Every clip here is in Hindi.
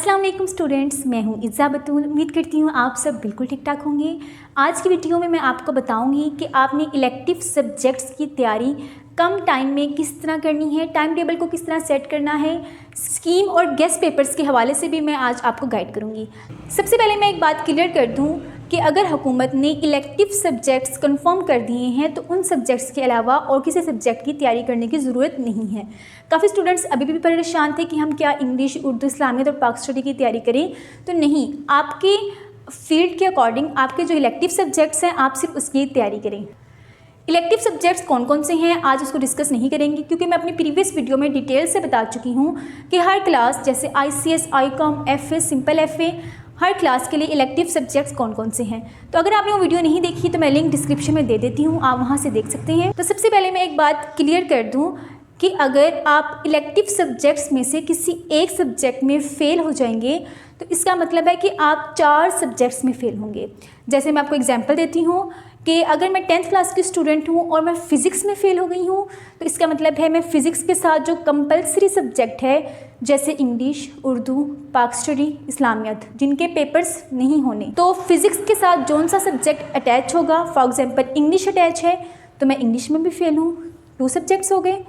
अस्सलाम वालेकुम स्टूडेंट्स, मैं हूं इज़्ज़ा बतूल। उम्मीद करती हूं आप सब बिल्कुल ठीक ठाक होंगे। आज की वीडियो में मैं आपको बताऊंगी कि आपने इलेक्टिव सब्जेक्ट्स की तैयारी कम टाइम में किस तरह करनी है, टाइम टेबल को किस तरह सेट करना है, स्कीम और गेस्ट पेपर्स के हवाले से भी मैं आज आपको गाइड करूँगी। सबसे पहले मैं एक बात क्लियर कर दूँ कि अगर हुकूमत ने इलेक्टिव सब्जेक्ट्स कंफर्म कर दिए हैं तो उन सब्जेक्ट्स के अलावा और किसी सब्जेक्ट की तैयारी करने की ज़रूरत नहीं है। काफ़ी स्टूडेंट्स अभी भी परेशान थे कि हम क्या इंग्लिश, उर्दू, इस्लामियत और पाक स्टडी की तैयारी करें। तो नहीं, आपकी फील्ड के अकॉर्डिंग आपके जो इलेक्टिव सब्जेक्ट्स हैं आप सिर्फ उसकी तैयारी करें। इलेक्टिव सब्जेक्ट्स कौन कौन से हैं आज उसको डिस्कस नहीं करेंगे, क्योंकि मैं अपनी प्रीवियस वीडियो में डिटेल से बता चुकी हूँ कि हर क्लास जैसे ICS, ICOM, FA, simple FA, हर क्लास के लिए इलेक्टिव सब्जेक्ट्स कौन कौन से हैं। तो अगर आपने वो वीडियो नहीं देखी तो मैं लिंक डिस्क्रिप्शन में दे देती हूँ, आप वहाँ से देख सकते हैं। तो सबसे पहले मैं एक बात क्लियर कर दूँ कि अगर आप इलेक्टिव सब्जेक्ट्स में से किसी एक सब्जेक्ट में फ़ेल हो जाएंगे तो इसका मतलब है कि आप 4 सब्जेक्ट्स में फ़ेल होंगे। जैसे मैं आपको एग्जांपल देती हूँ कि अगर मैं 10th क्लास की स्टूडेंट हूँ और मैं फ़िज़िक्स में फ़ेल हो गई हूँ तो इसका मतलब है मैं फ़िज़िक्स के साथ जो कंपलसरी सब्जेक्ट है जैसे इंग्लिश, उर्दू, पाक स्टडी, इस्लामियत, जिनके पेपर्स नहीं होने, तो फ़िज़िक्स के साथ जौन सा सब्जेक्ट अटैच होगा, फॉर एग्जांपल इंग्लिश अटैच है तो मैं इंग्लिश में भी फ़ेल हूँ, 2 सब्जेक्ट्स हो गए।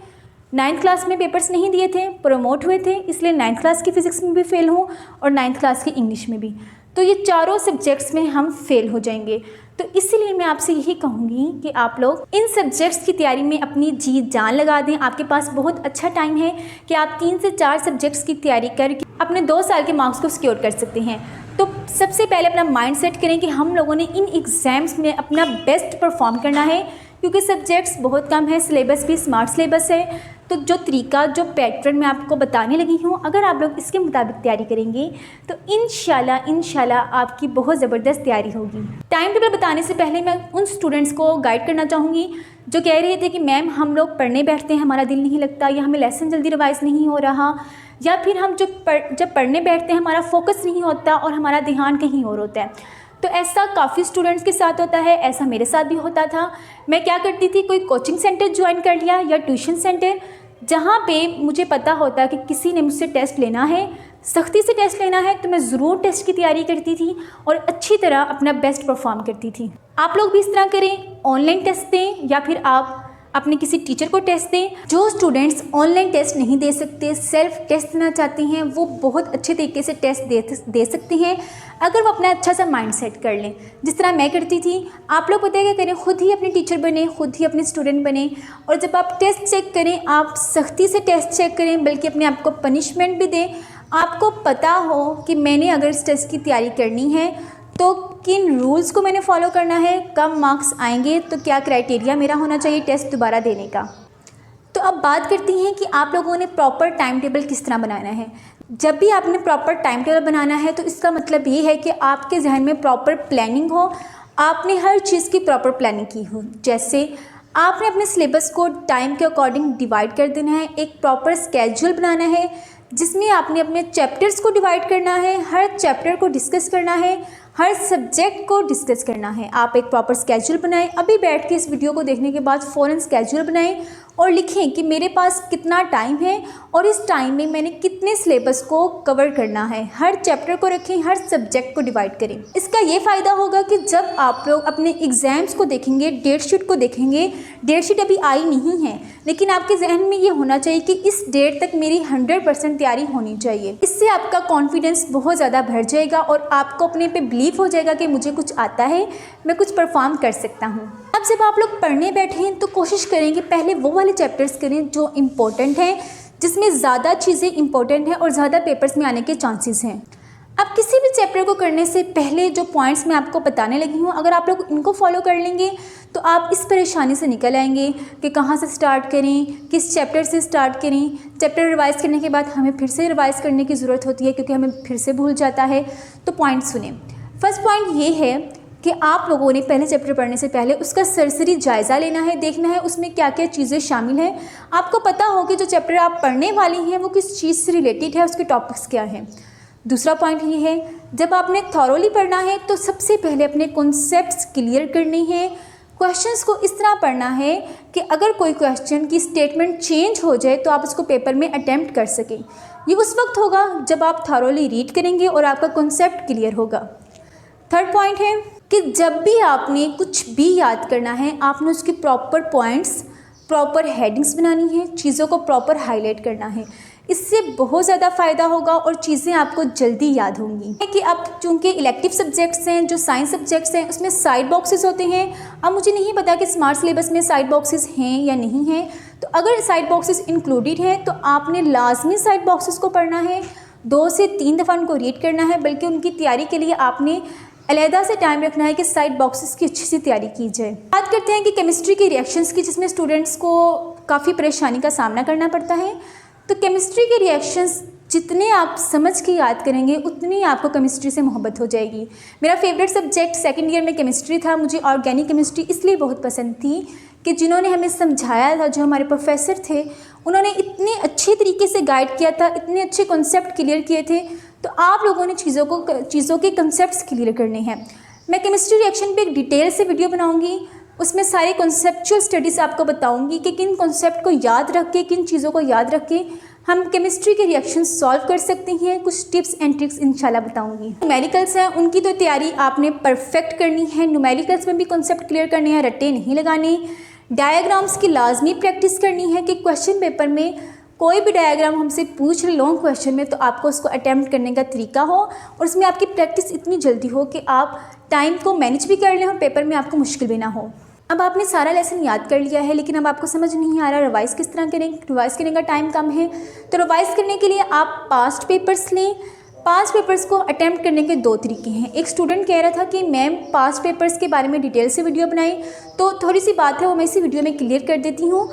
9th क्लास में पेपर्स नहीं दिए थे, प्रमोट हुए थे, इसलिए 9th क्लास की फ़िज़िक्स में भी फ़ेल हूँ और 9th क्लास की इंग्लिश में भी, तो ये चारों सब्जेक्ट्स में हम फ़ेल हो जाएंगे। तो इसीलिए मैं आपसे यही कहूँगी कि आप लोग इन सब्जेक्ट्स की तैयारी में अपनी जी जान लगा दें। आपके पास बहुत अच्छा टाइम है कि आप 3 से 4 सब्जेक्ट्स की तैयारी करके अपने 2 साल के मार्क्स को सिक्योर कर सकते हैं। तो सबसे पहले अपना माइंड सेट करें कि हम लोगों ने इन एग्ज़ाम्स में अपना बेस्ट परफॉर्म करना है, क्योंकि सब्जेक्ट्स बहुत कम है, सिलेबस भी स्मार्ट सिलेबस है। तो जो तरीका, जो पैटर्न मैं आपको बताने लगी हूँ, अगर आप लोग इसके मुताबिक तैयारी करेंगे तो इंशाल्लाह आपकी बहुत ज़बरदस्त तैयारी होगी। टाइम टेबल बताने से पहले मैं उन स्टूडेंट्स को गाइड करना चाहूँगी जो कह रहे थे कि मैम हम लोग पढ़ने बैठते हैं, हमारा दिल नहीं लगता, या हमें लेसन जल्दी रिवाइज़ नहीं हो रहा, या फिर हम जब पढ़ने बैठते हैं हमारा फोकस नहीं होता और हमारा ध्यान कहीं और होता है। तो ऐसा काफ़ी स्टूडेंट्स के साथ होता है, ऐसा मेरे साथ भी होता था। मैं क्या करती थी, कोई कोचिंग सेंटर ज्वाइन कर लिया या ट्यूशन सेंटर, जहाँ पे मुझे पता होता कि किसी ने मुझसे टेस्ट लेना है, सख्ती से टेस्ट लेना है, तो मैं ज़रूर टेस्ट की तैयारी करती थी और अच्छी तरह अपना बेस्ट परफॉर्म करती थी। आप लोग भी इस तरह करें, ऑनलाइन टेस्ट दें या फिर आप अपने किसी टीचर को टेस्ट दें। जो स्टूडेंट्स ऑनलाइन टेस्ट नहीं दे सकते, सेल्फ टेस्ट देना चाहते हैं, वो बहुत अच्छे तरीके से टेस्ट दे सकते हैं अगर वो अपना अच्छा सा माइंड सेट कर लें, जिस तरह मैं करती थी। आप लोग पता है क्या करें, खुद ही अपने टीचर बने, खुद ही अपने स्टूडेंट बने, और जब आप टेस्ट चेक करें आप सख्ती से टेस्ट चेक करें, बल्कि अपने आप को पनिशमेंट भी दें। आपको पता हो कि मैंने अगर इस टेस्ट की तैयारी करनी है तो किन रूल्स को मैंने फॉलो करना है, कम मार्क्स आएंगे तो क्या क्राइटेरिया मेरा होना चाहिए टेस्ट दोबारा देने का। तो अब बात करती हैं कि आप लोगों ने प्रॉपर टाइम टेबल किस तरह बनाना है। जब भी आपने प्रॉपर टाइम टेबल बनाना है तो इसका मतलब ये है कि आपके जहन में प्रॉपर प्लानिंग हो, आपने हर चीज़ की प्रॉपर प्लानिंग की हो। जैसे आपने अपने सिलेबस को टाइम के अकॉर्डिंग डिवाइड कर देना है, एक प्रॉपर स्केड्यूल बनाना है जिसमें आपने अपने चैप्टर्स को डिवाइड करना है, हर चैप्टर को डिस्कस करना है, हर सब्जेक्ट को डिस्कस करना है। आप एक प्रॉपर स्केड्यूल बनाएं, अभी बैठ के इस वीडियो को देखने के बाद फ़ौरन स्केड्यूल बनाएं और लिखें कि मेरे पास कितना टाइम है और इस टाइम में मैंने कितने सिलेबस को कवर करना है। हर चैप्टर को रखें, हर सब्जेक्ट को डिवाइड करें। इसका ये फ़ायदा होगा कि जब आप लोग अपने एग्ज़ाम्स को देखेंगे, डेट शीट को देखेंगे, डेट शीट अभी आई नहीं है लेकिन आपके जहन में ये होना चाहिए कि इस डेट तक मेरी 100% तैयारी होनी चाहिए। इससे आपका कॉन्फिडेंस बहुत ज़्यादा बढ़ जाएगा और आपको अपने पे बिलीव हो जाएगा कि मुझे कुछ आता है, मैं कुछ परफॉर्म कर सकता हूँ। अब जब आप लोग पढ़ने बैठें तो कोशिश करें कि पहले वो वाले चैप्टर्स करें जो इम्पोर्टेंट हैं, जिसमें ज़्यादा चीज़ें इंपॉर्टेंट हैं और ज़्यादा पेपर्स में आने के चांसेस हैं। अब किसी भी चैप्टर को करने से पहले जो पॉइंट्स मैं आपको बताने लगी हूँ, अगर आप लोग इनको फॉलो कर लेंगे तो आप इस परेशानी से निकल आएंगे कि कहाँ से स्टार्ट करें, किस चैप्टर से स्टार्ट करें। चैप्टर रिवाइज़ करने के बाद हमें फिर से रिवाइज़ करने की ज़रूरत होती है क्योंकि हमें फिर से भूल जाता है। तो पॉइंट सुने। फर्स्ट पॉइंट ये है कि आप लोगों ने पहले चैप्टर पढ़ने से पहले उसका सरसरी जायज़ा लेना है, देखना है उसमें क्या क्या चीज़ें शामिल हैं। आपको पता हो कि जो चैप्टर आप पढ़ने वाली हैं वो किस चीज़ से रिलेटेड है, उसके टॉपिक्स क्या हैं। दूसरा पॉइंट ये है, जब आपने थॉरोली पढ़ना है तो सबसे पहले अपने कॉन्सेप्ट्स क्लियर करने हैं। क्वेश्चंस को इस तरह पढ़ना है कि अगर कोई क्वेश्चन की स्टेटमेंट चेंज हो जाए तो आप उसको पेपर में अटेम्प्ट कर सकें। ये उस वक्त होगा जब आप थॉरोली रीड करेंगे और आपका कॉन्सेप्ट क्लियर होगा। थर्ड पॉइंट है कि जब भी आपने कुछ भी याद करना है, आपने उसकी प्रॉपर पॉइंट्स, प्रॉपर हेडिंग्स बनानी है, चीज़ों को प्रॉपर हाईलाइट करना है। इससे बहुत ज़्यादा फ़ायदा होगा और चीज़ें आपको जल्दी याद होंगी। कि अब चूँकि इलेक्टिव सब्जेक्ट्स हैं, जो साइंस सब्जेक्ट्स हैं, उसमें साइड बॉक्सेस होते हैं। अब मुझे नहीं पता कि स्मार्ट सिलेबस में साइड बॉक्सेस हैं या नहीं हैं, तो अगर साइड बॉक्सेस इंक्लूडेड हैं तो आपने लाजमी साइड बॉक्सेस को पढ़ना है, 2 से 3 दफ़ा उनको रीड करना है, बल्कि उनकी तैयारी के लिए आपने अलहदा से टाइम रखना है कि साइड बॉक्सेस की अच्छी सी तैयारी की जाए। बात करते हैं कि केमिस्ट्री की रिएक्शंस की, जिसमें स्टूडेंट्स को काफ़ी परेशानी का सामना करना पड़ता है। तो केमिस्ट्री के रिएक्शंस जितने आप समझ के याद करेंगे उतनी आपको केमिस्ट्री से मोहब्बत हो जाएगी। मेरा फेवरेट सब्जेक्ट सेकंड ईयर में केमिस्ट्री था। मुझे ऑर्गेनिक केमिस्ट्री इसलिए बहुत पसंद थी कि जिन्होंने हमें समझाया था, जो हमारे प्रोफेसर थे, उन्होंने इतने अच्छे तरीके से गाइड किया था, इतने अच्छे कॉन्सेप्ट क्लियर किए थे। तो आप लोगों ने चीज़ों के कंसेप्ट क्लियर करने हैं। मैं केमिस्ट्री रिएक्शन पे एक डिटेल से वीडियो बनाऊंगी, उसमें सारे कॉन्सेप्चुअल स्टडीज़ आपको बताऊंगी कि किन कॉन्सेप्ट को याद रख के, किन चीज़ों को याद रख के हम केमिस्ट्री के रिएक्शन सॉल्व कर सकते हैं। कुछ टिप्स एंड ट्रिक्स इंशाल्लाह बताऊंगी। न्यूमेरिकल्स हैं, उनकी तो तैयारी आपने परफेक्ट करनी है। न्यूमेरिकल्स में भी कॉन्सेप्ट क्लियर करने हैं, रट्टे नहीं लगाने। डायग्राम्स की लाजमी प्रैक्टिस करनी है कि क्वेश्चन पेपर में कोई भी डायग्राम हमसे पूछ रहे लॉन्ग क्वेश्चन में, तो आपको उसको अटैम्प्ट करने का तरीका हो और उसमें आपकी प्रैक्टिस इतनी जल्दी हो कि आप टाइम को मैनेज भी कर लें और पेपर में आपको मुश्किल भी ना हो। अब आपने सारा लेसन याद कर लिया है, लेकिन अब आपको समझ नहीं आ रहा रिवाइज़ किस तरह करें। रिवाइज़ करने का टाइम कम है, तो रिवाइज़ करने के लिए आप पास्ट पेपर्स लें। पास्ट पेपर्स को अटैम्प्ट करने के 2 तरीके हैं। एक स्टूडेंट कह रहा था कि मैम पास्ट पेपर्स के बारे में डिटेल से वीडियो बनाई, तो थोड़ी सी बात है वो मैं इसी वीडियो में क्लियर कर देती हूँ।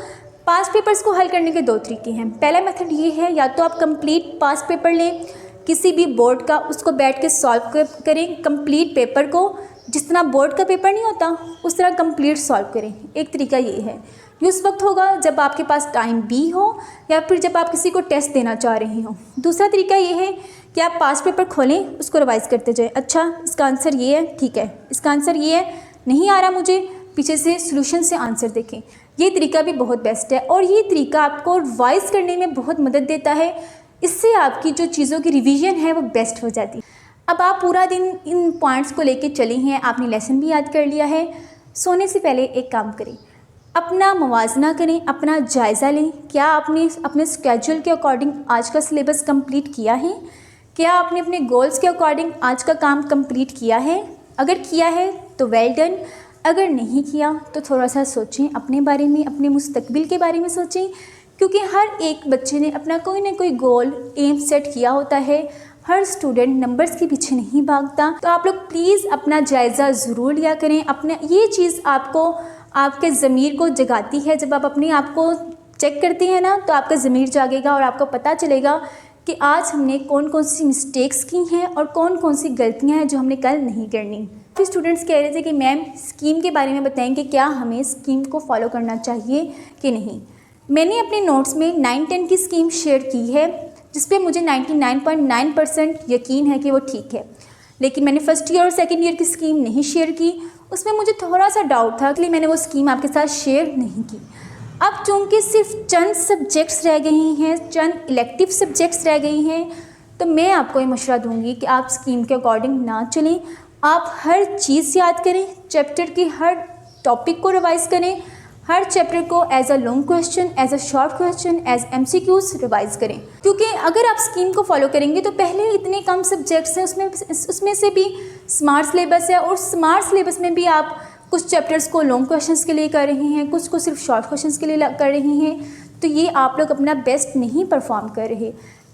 पास्ट पेपर्स को हल करने के 2 तरीके हैं। पहला मेथड ये है, या तो आप कंप्लीट पास्ट पेपर लें किसी भी बोर्ड का, उसको बैठ के सॉल्व करें कंप्लीट पेपर को, जिस तरह बोर्ड का पेपर नहीं होता उस तरह कंप्लीट सॉल्व करें। एक तरीका ये है, ये उस वक्त होगा जब आपके पास टाइम भी हो या फिर जब आप किसी को टेस्ट देना चाह रहे हो। दूसरा तरीका ये है कि आप पास्ट पेपर खोलें, उसको रिवाइज़ करते जाएं। अच्छा, इसका आंसर ये है, ठीक है, इसका आंसर ये है, नहीं आ रहा मुझे, पीछे से सोल्यूशन से आंसर देखें। ये तरीका भी बहुत बेस्ट है और ये तरीका आपको रिवाइज़ करने में बहुत मदद देता है। इससे आपकी जो चीज़ों की रिवीजन है वो बेस्ट हो जाती है। अब आप पूरा दिन इन पॉइंट्स को लेके चले हैं, आपने लेसन भी याद कर लिया है। सोने से पहले एक काम करें, अपना मुवाजना करें, अपना जायज़ा लें। क्या आपने अपने स्केड्यूल के अकॉर्डिंग आज का सिलेबस कंप्लीट किया है? क्या आपने अपने गोल्स के अकॉर्डिंग आज का काम कंप्लीट किया है? अगर किया है तो वेल डन, अगर नहीं किया तो थोड़ा सा सोचें अपने बारे में, अपने मुस्तकबिल के बारे में सोचें, क्योंकि हर एक बच्चे ने अपना कोई ना कोई गोल, एम सेट किया होता है। हर स्टूडेंट नंबर्स के पीछे नहीं भागता। तो आप लोग प्लीज़ अपना जायज़ा ज़रूर लिया करें। अपने ये चीज़ आपको, आपके ज़मीर को जगाती है। जब आप अपने आप को चेक करते हैं ना, तो आपका ज़मीर जागेगा और आपको पता चलेगा कि आज हमने कौन कौन सी मिस्टेक्स की हैं और कौन कौन सी गलतियां हैं जो हमने कल नहीं करनी। फिर स्टूडेंट्स कह रहे थे कि मैम स्कीम के बारे में बताएं कि क्या हमें स्कीम को फॉलो करना चाहिए कि नहीं। मैंने अपने नोट्स में 9-10 की स्कीम शेयर की है, जिस पे मुझे 99.9% यकीन है कि वो ठीक है। लेकिन मैंने फर्स्ट ईयर और सेकंड ईयर की स्कीम नहीं शेयर की, उसमें मुझे थोड़ा सा डाउट था, इसलिए मैंने वो स्कीम आपके साथ शेयर नहीं की। अब चूँकि सिर्फ चंद सब्जेक्ट्स रह गई हैं, चंद इलेक्टिव सब्जेक्ट्स रह गई हैं, तो मैं आपको ये मशवरा दूंगी कि आप स्कीम के अकॉर्डिंग ना चलें। आप हर चीज़ याद करें, चैप्टर की हर टॉपिक को रिवाइज़ करें, हर चैप्टर को as a long question, as a short question, as MCQs revise करें। क्योंकि अगर आप स्कीम को फॉलो करेंगे तो पहले इतने कम सब्जेक्ट्स हैं, उसमें से भी स्मार्ट सिलेबस है, और स्मार्ट सिलेबस में भी आप कुछ चैप्टर्स को लॉन्ग क्वेश्चंस के लिए कर रहे हैं, कुछ को सिर्फ शॉर्ट क्वेश्चंस के लिए कर रहे हैं। तो ये आप लोग अपना बेस्ट नहीं परफॉर्म कर रहे।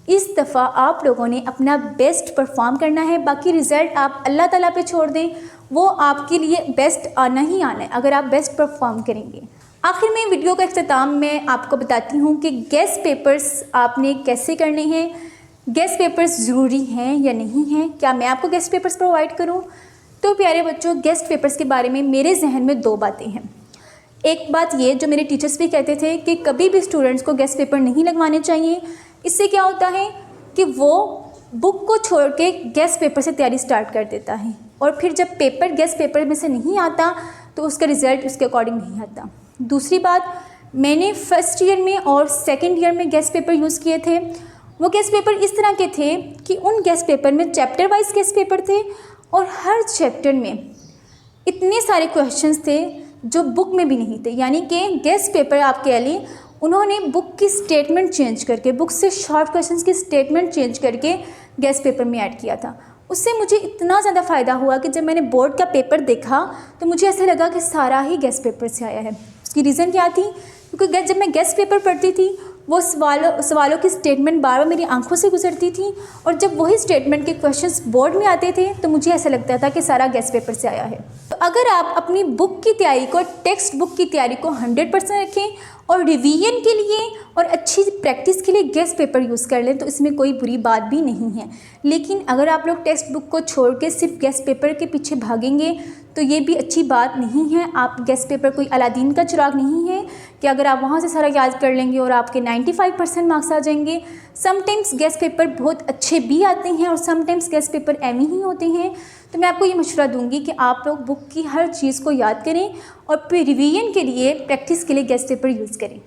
इस दफ़ा आप लोगों ने अपना बेस्ट परफॉर्म करना है। बाकी रिज़ल्ट आप अल्लाह ताला पे छोड़ दें, वो आपके लिए बेस्ट आना ही आना है अगर आप बेस्ट परफॉर्म करेंगे। आखिर में वीडियो का इख्तिताम में आपको बताती हूँ कि गेस्ट पेपर्स आपने कैसे करने हैं, गेस्ट पेपर्स ज़रूरी हैं या नहीं हैं, क्या मैं आपको गेस्ट पेपर्स प्रोवाइड करूँ। तो प्यारे बच्चों, गेस्ट पेपर्स के बारे में मेरे जहन में 2 बातें हैं। एक बात ये, जो मेरे टीचर्स भी कहते थे कि कभी भी स्टूडेंट्स को गेस्ट पेपर नहीं लगवाने चाहिए। इससे क्या होता है कि वो बुक को छोड़ के गेस्ट पेपर से तैयारी स्टार्ट कर देता है, और फिर जब पेपर गेस्ट पेपर में से नहीं आता तो उसका रिज़ल्ट उसके अकॉर्डिंग नहीं आता। दूसरी बात, मैंने फर्स्ट ईयर में और सेकंड ईयर में गेस्ट पेपर यूज़ किए थे, वो गेस्ट पेपर इस तरह के थे कि उन गेस्ट पेपर में चैप्टर वाइज गेस्ट पेपर थे और हर चैप्टर में इतने सारे क्वेश्चंस थे जो बुक में भी नहीं थे। यानी कि गेस्ट पेपर आप कह लें, उन्होंने बुक की स्टेटमेंट चेंज करके, बुक से शॉर्ट क्वेश्चंस की स्टेटमेंट चेंज करके गेस्ट पेपर में ऐड किया था। उससे मुझे इतना ज़्यादा फ़ायदा हुआ कि जब मैंने बोर्ड का पेपर देखा तो मुझे ऐसा लगा कि सारा ही गेस्ट पेपर से आया है। उसकी रीज़न क्या थी? क्योंकि जब मैं गेस्ट पेपर पढ़ती थी वो सवालों की स्टेटमेंट बार बार मेरी आंखों से गुजरती थी, और जब वही स्टेटमेंट के क्वेश्चंस बोर्ड में आते थे तो मुझे ऐसा लगता था कि सारा गेस्ट पेपर से आया है। तो अगर आप अपनी बुक की तैयारी को, टेक्स्ट बुक की तैयारी को 100% रखें और रिवीजन के लिए और अच्छी प्रैक्टिस के लिए गेस्ट पेपर यूज़ कर लें तो इसमें कोई बुरी बात भी नहीं है। लेकिन अगर आप लोग टेक्स्ट बुक को छोड़ के सिर्फ गेस्ट पेपर के पीछे भागेंगे तो ये भी अच्छी बात नहीं है। आप गेस्ट पेपर कोई अलादीन का चिराग नहीं है कि अगर आप वहाँ से सारा याद कर लेंगे और आपके 95% मार्क्स आ जाएंगे। समटाइम्स गेस्ट पेपर बहुत अच्छे भी आते हैं और समटाइम्स गेस्ट पेपर एमी ही होते हैं। तो मैं आपको ये मशवरा दूंगी कि आप लोग बुक की हर चीज़ को याद करें और फिर रिवीजन के लिए, प्रैक्टिस के लिए गेस्ट पेपर यूज़ करें।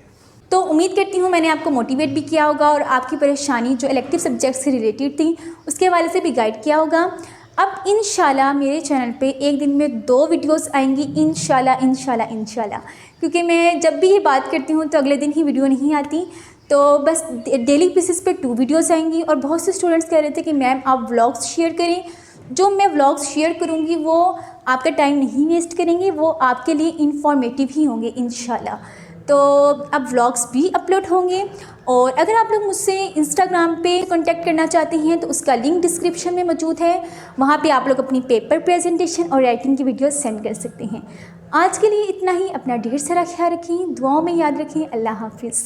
तो उम्मीद करती हूँ मैंने आपको मोटिवेट भी किया होगा और आपकी परेशानी जो इलेक्टिव सब्जेक्ट से रिलेटेड थी उसके हवाले से भी गाइड किया होगा। अब इंशाल्लाह मेरे चैनल पे एक दिन में 2 वीडियोस आएंगी, इंशाल्लाह, क्योंकि मैं जब भी ये बात करती हूँ तो अगले दिन ही वीडियो नहीं आती, तो बस डेली बेसिस पे 2 वीडियोस आएंगी। और बहुत से स्टूडेंट्स कह रहे थे कि मैम आप व्लॉग्स शेयर करें। जो मैं व्लॉग्स शेयर करूँगी वो आपका टाइम नहीं वेस्ट करेंगे, वो आपके लिए इंफॉर्मेटिव ही होंगे इंशाल्लाह। तो अब व्लॉग्स भी अपलोड होंगे। और अगर आप लोग मुझसे इंस्टाग्राम पे कांटेक्ट करना चाहते हैं तो उसका लिंक डिस्क्रिप्शन में मौजूद है। वहाँ पे आप लोग अपनी पेपर प्रेजेंटेशन और राइटिंग की वीडियो सेंड कर सकते हैं। आज के लिए इतना ही। अपना ढेर सारा ख्याल रखें, दुआओं में याद रखें। अल्लाह हाफिज़।